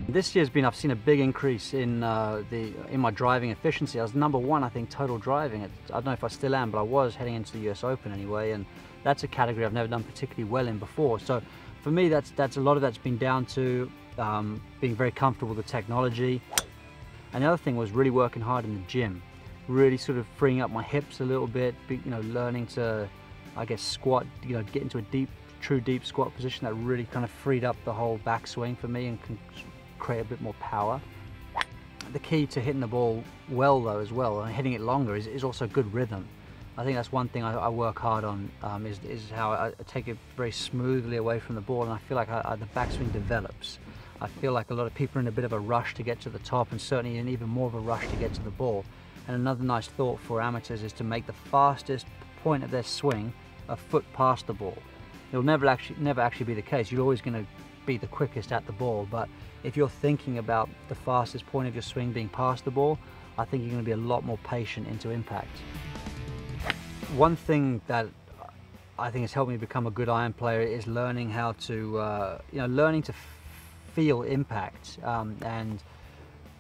This year's been, I've seen a big increase in my driving efficiency. I was #1, I think, total driving. I don't know if I still am, but I was heading into the US Open anyway, and that's a category I've never done particularly well in before. So for me, that's a lot of that's been down to being very comfortable with the technology. And the other thing was really working hard in the gym, really sort of freeing up my hips a little bit, learning to, I guess, squat, get into a true deep squat position. That really kind of freed up the whole backswing for me and can create a bit more power. The key to hitting the ball well though as well, and hitting it longer, is also good rhythm. I think that's one thing I work hard on, is how I take it very smoothly away from the ball, and I feel like the backswing develops. I feel like a lot of people are in a bit of a rush to get to the top, and certainly in even more of a rush to get to the ball. And another nice thought for amateurs is to make the fastest point of their swing a foot past the ball. It'll never actually be the case. You're always going to be the quickest at the ball, but if you're thinking about the fastest point of your swing being past the ball, I think you're going to be a lot more patient into impact. One thing that I think has helped me become a good iron player is learning how to, learning to feel impact. And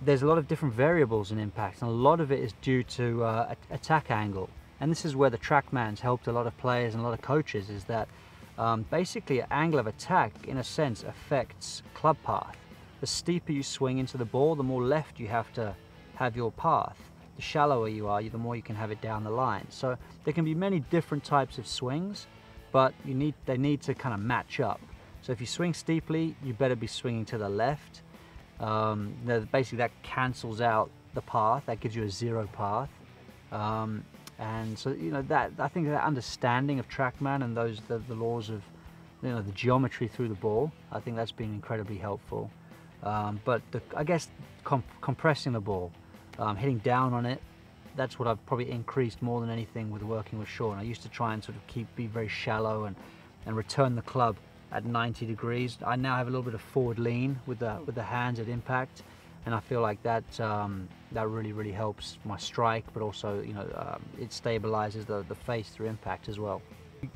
there's a lot of different variables in impact, and a lot of it is due to attack angle. And this is where the TrackMan's helped a lot of players and a lot of coaches, is that basically angle of attack, in a sense, affects club path. The steeper you swing into the ball, the more left you have to have your path. The shallower you are, the more you can have it down the line. So there can be many different types of swings, but they need to kind of match up. So if you swing steeply, you better be swinging to the left. Basically that cancels out the path, that gives you a zero path. And so I think that understanding of TrackMan and the laws of the geometry through the ball, I think that's been incredibly helpful. But I guess compressing the ball, hitting down on it, that's what I've probably increased more than anything with working with Sean. I used to try and sort of be very shallow and return the club at 90 degrees. I now have a little bit of forward lean with the hands at impact, and I feel like that really helps my strike, but also it stabilizes the face through impact as well.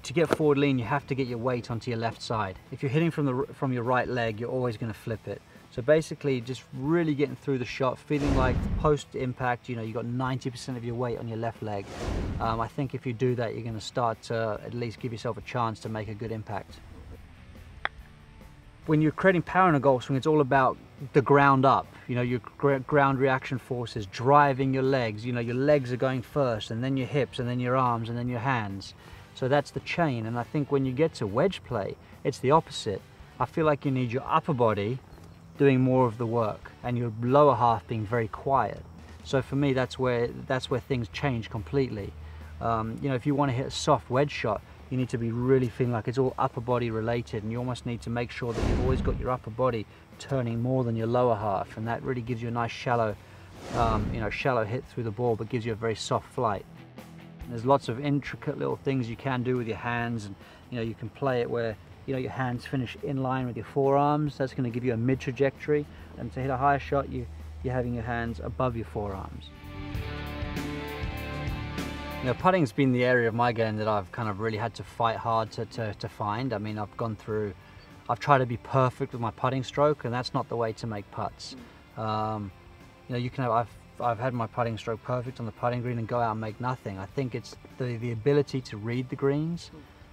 To get forward lean, you have to get your weight onto your left side. If you're hitting from your right leg, you're always going to flip it. So basically, just really getting through the shot, feeling like post impact, you've got 90% of your weight on your left leg. I think if you do that, you're going to start to at least give yourself a chance to make a good impact. When you're creating power in a golf swing, it's all about the ground up. Your ground reaction forces driving your legs. Your legs are going first, and then your hips, and then your arms, and then your hands. So that's the chain. And I think when you get to wedge play, it's the opposite. I feel like you need your upper body doing more of the work, and your lower half being very quiet. So for me, that's where things change completely. If you want to hit a soft wedge shot, you need to be really feeling like it's all upper body related, and you almost need to make sure that you've always got your upper body turning more than your lower half, and that really gives you a nice shallow hit through the ball, but gives you a very soft flight. There's lots of intricate little things you can do with your hands, and you can play it where your hands finish in line with your forearms. That's going to give you a mid trajectory, and to hit a higher shot, you're having your hands above your forearms. Putting's been the area of my game that I've kind of really had to fight hard to find. I mean, I've tried to be perfect with my putting stroke, and that's not the way to make putts. I've had my putting stroke perfect on the putting green and go out and make nothing. I think it's the ability to read the greens,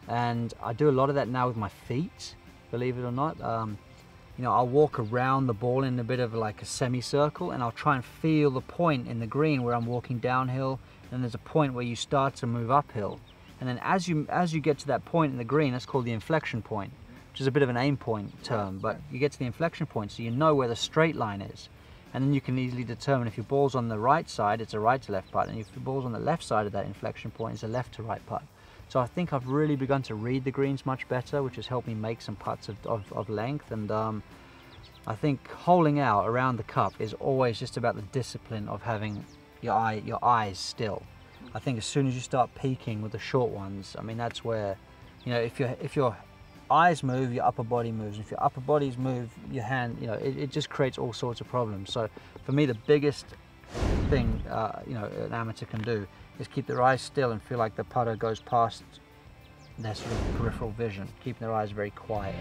and I do a lot of that now with my feet, believe it or not. I'll walk around the ball in a bit of like a semicircle, and I'll try and feel the point in the green where I'm walking downhill, and there's a point where you start to move uphill. And then as you get to that point in the green, that's called the inflection point, which is a bit of an aim point term, but you get to the inflection point, so you know where the straight line is. And then you can easily determine if your ball's on the right side, it's a right to left putt, and if your ball's on the left side of that inflection point, it's a left to right putt. So I think I've really begun to read the greens much better, which has helped me make some putts of length. And I think holing out around the cup is always just about the discipline of having your eyes still. I think as soon as you start peaking with the short ones, I mean, that's where, if your eyes move, your upper body moves. If your upper bodies move, your hand, it just creates all sorts of problems. So for me, the biggest thing an amateur can do is keep their eyes still and feel like the putter goes past their sort of peripheral vision, keeping their eyes very quiet.